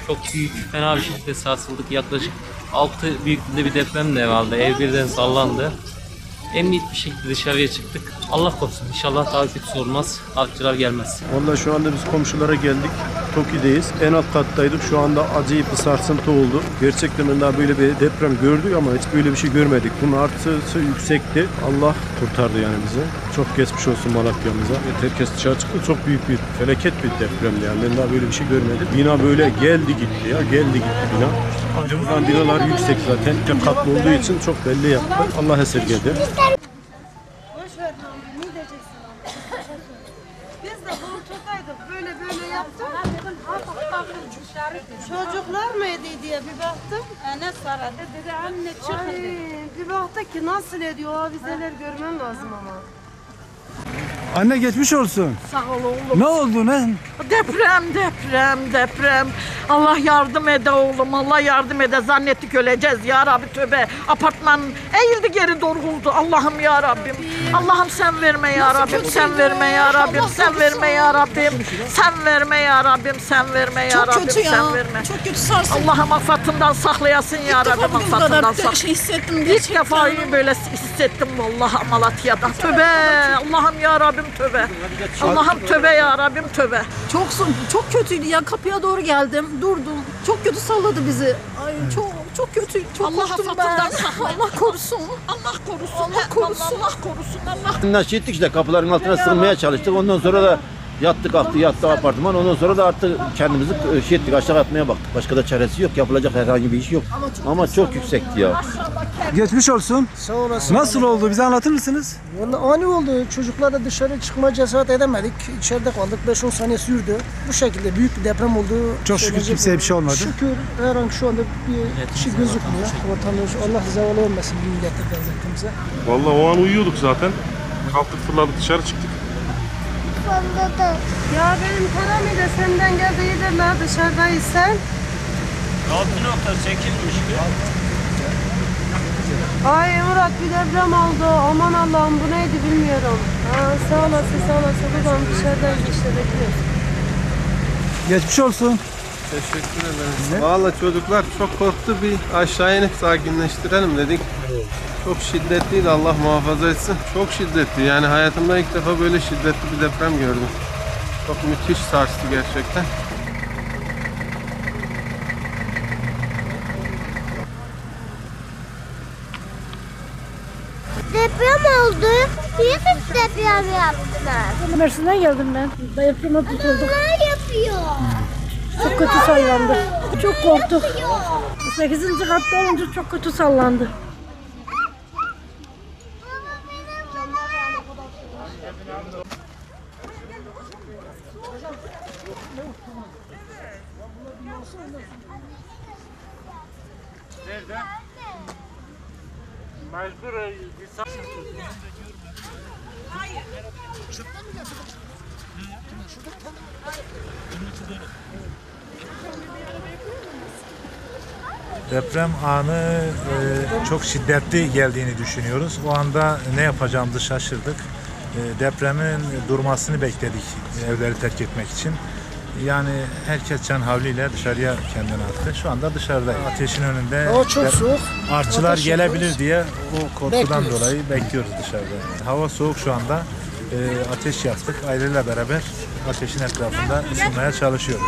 Çok büyük, fena bir şekilde sarsıldık. Yaklaşık 6 büyüklüğünde bir deprem de vardı. Ev birden sallandı. Emniyet bir şekilde dışarıya çıktık. Allah korusun. İnşallah daha kötüsü olmaz. Halkçılar gelmez. Vallahi şu anda biz komşulara geldik. TOKİ'deyiz. En alt kattaydık. Şu anda acayip bir sarsıntı oldu. Gerçekten daha böyle bir deprem gördük ama hiç böyle bir şey görmedik. Bunun artısı yüksekti. Allah kurtardı yani bizi. Çok geçmiş olsun Malatya'mıza. Herkes dışarı çıktı. Çok büyük bir felaket bir depremdi yani. Ben daha böyle bir şey görmedim. Bina böyle geldi gitti ya. Geldi gitti bina. Buradan binalar yüksek zaten. Katlı olduğu için çok belli yaptı. Allah esirgedi. Boş ver ne diyeceksin ama. Biz de koltuktaydık böyle yaptım. Çocuklar mı ediyor diye bir baktım. Ne saradı dedi anne çık Ay, dedi. bir baktık ki nasıl ediyor o avizeler görmem lazım ama. Anne geçmiş olsun. Sağ ol oğlum. Ne oldu ne? Deprem. Allah yardım ede oğlum. Allah yardım ede. Zannettik öleceğiz ya Rabbi tövbe. Apartman eğildi geri doğruldu. Allah'ım ya Rabbim. Allah'ım sen verme ya Rabbim. Sen verme ya Rabbim. Sen verme ya Rabbim. Sen verme ya Rabbim. Sen verme ya Çok Rabbim. kötü ya. Sen verme. Çok kötü sarsın. Allah'ım affatından saklayasın ya Rabbim. Bu Affatından kadar saklayasın. şey hissettim İlk gerçekten. defa böyle hissettim vallahi Malatya'da. Tövbe Allah'ım ya Rabbim tövbe. Allah'ım tövbe ya Rabbim tövbe. Çok kötüydü ya, kapıya doğru geldim durdum, çok kötü salladı bizi. Ay çok kötü, çok Allah korktum affatından ben. saklasın. Allah korusun. Allah korusun. Allah korusun. Allah korusun. Allah. Nasıl ettik işte, kapıların altına sığınmaya çalıştık. Ondan sonra da yattık apartman. Ondan sonra da artık kendimizi ettik, aşağı atmaya baktık. Başka da çaresi yok. Yapılacak herhangi bir iş yok. Ama çok yüksekti ya. Geçmiş olsun. Sağ olasın. Nasıl oldu? Bize anlatır mısınız? Vallahi ani oldu. Çocuklarla dışarı çıkma cesaret edemedik. İçeride kaldık. 5-10 saniye sürdü. Bu şekilde büyük bir deprem oldu. Çok şükür Söyleyecek kimseye bir şey olmadı. Şükür her an şu anda bir şey gözükmüyor. Vatandaş Allah zeval olmasın bir millete benzettiğimize. Vallahi o an uyuyorduk zaten. Kalktık fırladık dışarı çıktık. Ya benim param ile senden geldi iyidir la dışarıdayız sen. 6.8'miş ki. Ay Murat bir deprem oldu. Aman Allah'ım bu neydi bilmiyorum. Sağ olasın. Buradan dışarıdayız işte bekliyoruz. Geçmiş olsun. Teşekkür ederim. Vallahi çocuklar çok korktu, bir aşağı inip sakinleştirelim dedik. Çok şiddetliydi, Allah muhafaza etsin. Çok şiddetli, yani hayatımda ilk defa böyle şiddetli bir deprem gördüm. Çok müthiş sarstı gerçekten. Deprem oldu. Niye siz deprem yaptılar? Mersin'den geldim ben. Depreme tutulduk. Neler yapıyor? Çok kötü sallandı. Çok korktuk. 8. katta olunca çok kötü sallandı. Nerede? Mecbur insan. Deprem anı çok şiddetli geldiğini düşünüyoruz. O anda ne yapacağımızı şaşırdık. Depremin durmasını bekledik evleri terk etmek için. Yani herkes can havliyle dışarıya kendini attı. Şu anda dışarıdayız. Ateşin önünde. Hava çok soğuk. Artçılar Ateş gelebilir yapıyoruz. diye o korkudan Bekliyoruz. dolayı bekliyoruz dışarıda. Hava soğuk şu anda. Ateş yaktık. Aileyle beraber ateşin etrafında ısınmaya çalışıyoruz.